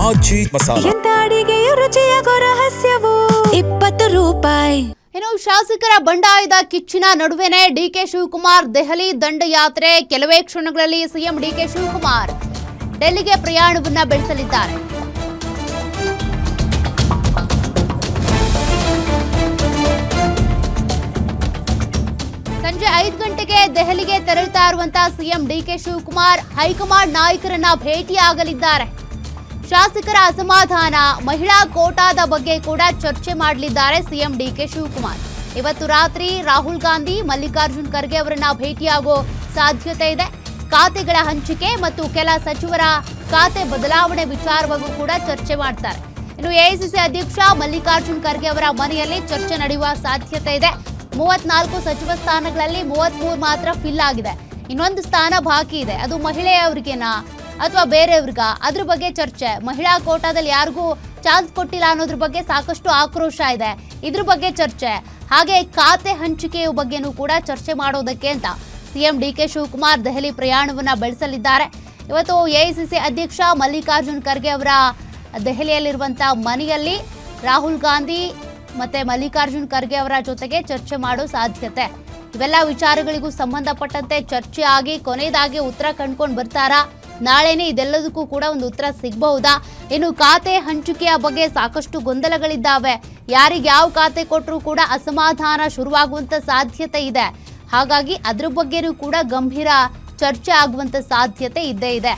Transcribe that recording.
ಆಜಿ ಮಸಾಲ. ಎಂತ ಅಡಿಗೆಯ ರುಚಿಯಾಗೋ ರಹಸ್ಯವು 20 ರೂಪಾಯಿ. ಇನ್ನು ಶಾಸಕರ ಬಂಡಾಯದ ಕಿಚ್ಚಿನ ನಡುವೆನೇ ಡಿಕೆ ಶಿವಕುಮಾರ್ ದೆಹಲಿ ದಂಡಯಾತ್ರೆ. ಕೆಲವೇ ಕ್ಷಣಗಳಲ್ಲಿ ಸಿಎಂ ಡಿಕೆ ಶಿವಕುಮಾರ್ ಡೆಲ್ಲಿಗೆ ಪ್ರಯಾಣವನ್ನ ಬೆಳೆಸಲಿದ್ದಾರೆ. ಸಂಜೆ 5 ಗಂಟೆಗೆ ದೆಹಲಿಗೆ ತೆರಳುತ್ತಾ ಇರುವಂತಹ ಸಿಎಂ ಡಿಕೆ ಶಿವಕುಮಾರ್ ಹೈಕಮಾಂಡ್ ನಾಯಕರನ್ನ ಭೇಟಿಯಾಗಲಿದ್ದಾರೆ. ಶಾಸಕರ ಅಸಮಾಧಾನ, ಮಹಿಳಾ ಕೋಟಾದ ಬಗ್ಗೆ ಕೂಡ ಚರ್ಚೆ ಮಾಡಲಿದ್ದಾರೆ ಸಿಎಂ ಡಿಕೆ ಶಿವಕುಮಾರ್. ಇವತ್ತು ರಾತ್ರಿ ರಾಹುಲ್ ಗಾಂಧಿ, ಮಲ್ಲಿಕಾರ್ಜುನ್ ಖರ್ಗೆ ಅವರನ್ನ ಭೇಟಿಯಾಗೋ ಸಾಧ್ಯತೆ ಇದೆ. ಖಾತೆಗಳ ಹಂಚಿಕೆ ಮತ್ತು ಕೆಲ ಸಚಿವರ ಖಾತೆ ಬದಲಾವಣೆ ವಿಚಾರವಾಗೂ ಕೂಡ ಚರ್ಚೆ ಮಾಡ್ತಾರೆ. ಇನ್ನು ಎಐಸಿಸಿ ಅಧ್ಯಕ್ಷ ಮಲ್ಲಿಕಾರ್ಜುನ್ ಖರ್ಗೆ ಅವರ ಮನೆಯಲ್ಲಿ ಚರ್ಚೆ ನಡೆಯುವ ಸಾಧ್ಯತೆ ಇದೆ. 34 ಸಚಿವ ಸ್ಥಾನಗಳಲ್ಲಿ 33 ಮಾತ್ರ ಫಿಲ್ ಆಗಿದೆ. ಇನ್ನೊಂದು ಸ್ಥಾನ ಬಾಕಿ ಇದೆ. ಅದು ಮಹಿಳೆಯವರಿಗೇನಾ ಅಥವಾ ಬೇರೆಯವ್ರಿಗ, ಅದ್ರ ಬಗ್ಗೆ ಚರ್ಚೆ. ಮಹಿಳಾ ಕೋಟಾದಲ್ಲಿ ಯಾರಿಗೂ ಚಾನ್ಸ್ ಕೊಟ್ಟಿಲ್ಲ ಅನ್ನೋದ್ರ ಬಗ್ಗೆ ಸಾಕಷ್ಟು ಆಕ್ರೋಶ ಇದೆ. ಇದ್ರ ಬಗ್ಗೆ ಚರ್ಚೆ. ಹಾಗೆ ಖಾತೆ ಹಂಚಿಕೆಯ ಬಗ್ಗೆನೂ ಕೂಡ ಚರ್ಚೆ ಮಾಡೋದಕ್ಕೆ ಅಂತ ಸಿಎಂ ಡಿಕೆ ಶಿವಕುಮಾರ್ ದೆಹಲಿ ಪ್ರಯಾಣವನ್ನ ಬೆಳೆಸಲಿದ್ದಾರೆ. ಇವತ್ತು ಎಐಸಿಸಿ ಅಧ್ಯಕ್ಷ ಮಲ್ಲಿಕಾರ್ಜುನ್ ಖರ್ಗೆ ಅವರ ದೆಹಲಿಯಲ್ಲಿರುವಂತಹ ಮನೆಯಲ್ಲಿ ರಾಹುಲ್ ಗಾಂಧಿ ಮತ್ತೆ ಮಲ್ಲಿಕಾರ್ಜುನ್ ಖರ್ಗೆ ಅವರ ಜೊತೆಗೆ ಚರ್ಚೆ ಮಾಡೋ ಸಾಧ್ಯತೆ. ಇವೆಲ್ಲ ವಿಚಾರಗಳಿಗೂ ಸಂಬಂಧಪಟ್ಟಂತೆ ಚರ್ಚೆ ಆಗಿ ಕೊನೆಯದಾಗಿ ಉತ್ತರ ಕಂಡ್ಕೊಂಡು ಬರ್ತಾರಾ? ನಾಳೆನೇ ಇದೆಲ್ಲದಕ್ಕೂ ಕೂಡ ಒಂದು ಉತ್ತರ ಸಿಗಬಹುದಾ? ಇನ್ನು ಖಾತೆ ಹಂಚಿಕೆಯ ಬಗ್ಗೆ ಸಾಕಷ್ಟು ಗೊಂದಲಗಳಿದ್ದಾವೆ. ಯಾರಿಗೆ ಯಾವ ಖಾತೆ ಕೊಟ್ಟರೂ ಕೂಡ ಅಸಮಾಧಾನ ಶುರುವಾಗುವಂತ ಸಾಧ್ಯತೆ ಇದೆ. ಹಾಗಾಗಿ ಅದ್ರ ಬಗ್ಗೆನೂ ಕೂಡ ಗಂಭೀರ ಚರ್ಚೆ ಆಗುವಂತ ಸಾಧ್ಯತೆ ಇದ್ದೇ ಇದೆ.